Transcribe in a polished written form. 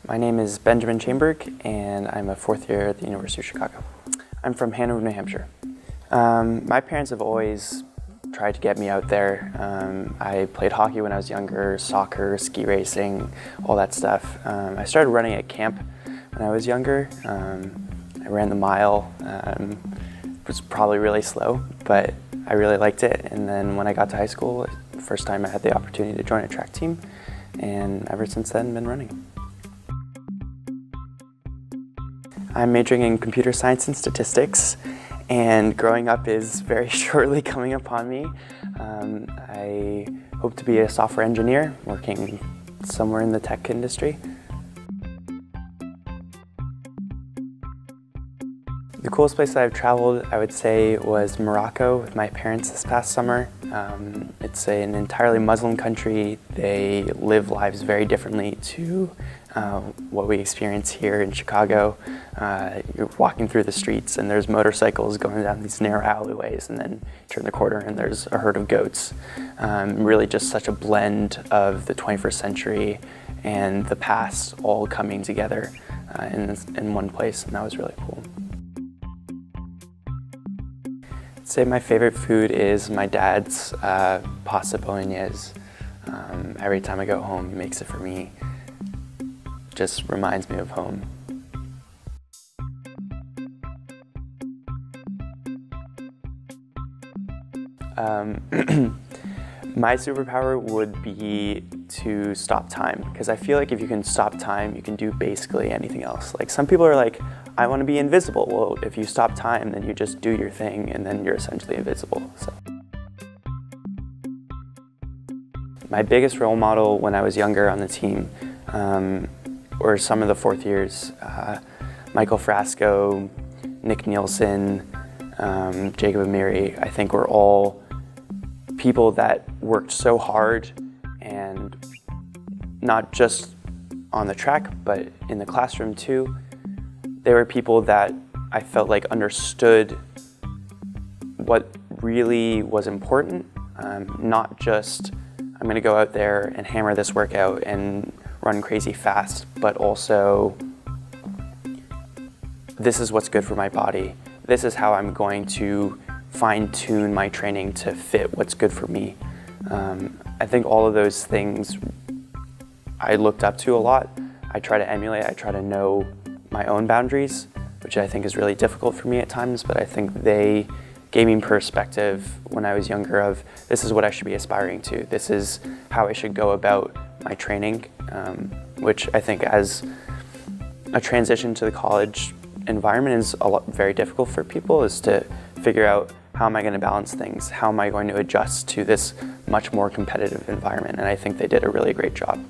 My name is Benjamin Chaimberg, and I'm a fourth year at the University of Chicago. I'm from Hanover, New Hampshire. My parents have always tried to get me out there. I played hockey when I was younger, soccer, ski racing, all that stuff. I started running at camp when I was younger. I ran the mile. It was probably really slow, but I really liked it. And then when I got to high school, the first time I had the opportunity to join a track team, and ever since then, I've been running. I'm majoring in computer science and statistics, and growing up is very shortly coming upon me. I hope to be a software engineer working somewhere in the tech industry. The coolest place that I've traveled, I would say, was Morocco with my parents this past summer. It's an entirely Muslim country. They live lives very differently to what we experience here in Chicago. You're walking through the streets and there's motorcycles going down these narrow alleyways, and then you turn the corner and there's a herd of goats. Really just such a blend of the 21st century and the past all coming together in one place, and that was really cool. I'd say my favorite food is my dad's pasta bolognese. Every time I go home, he makes it for me. Just reminds me of home. My superpower would be to stop time, because I feel like if you can stop time, you can do basically anything else. Like, some people are like, I want to be invisible. Well, if you stop time, then you just do your thing and then you're essentially invisible. So, my biggest role model when I was younger on the team were some of the fourth years. Michael Frasco, Nick Nielsen, Jacob Amiri, I think were all people that worked so hard, and not just on the track, but in the classroom too. They were people that I felt like understood what really was important, not just, I'm gonna go out there and hammer this workout and run crazy fast, but also, this is what's good for my body. This is how I'm going to fine-tune my training to fit what's good for me. I think all of those things I looked up to a lot. I try to emulate, I try to know my own boundaries, which I think is really difficult for me at times, but I think they gave me perspective when I was younger of, this is what I should be aspiring to. This is how I should go about my training, which I think as a transition to the college environment is very difficult for people, is to figure out, how am I going to balance things? How am I going to adjust to this much more competitive environment? And I think they did a really great job.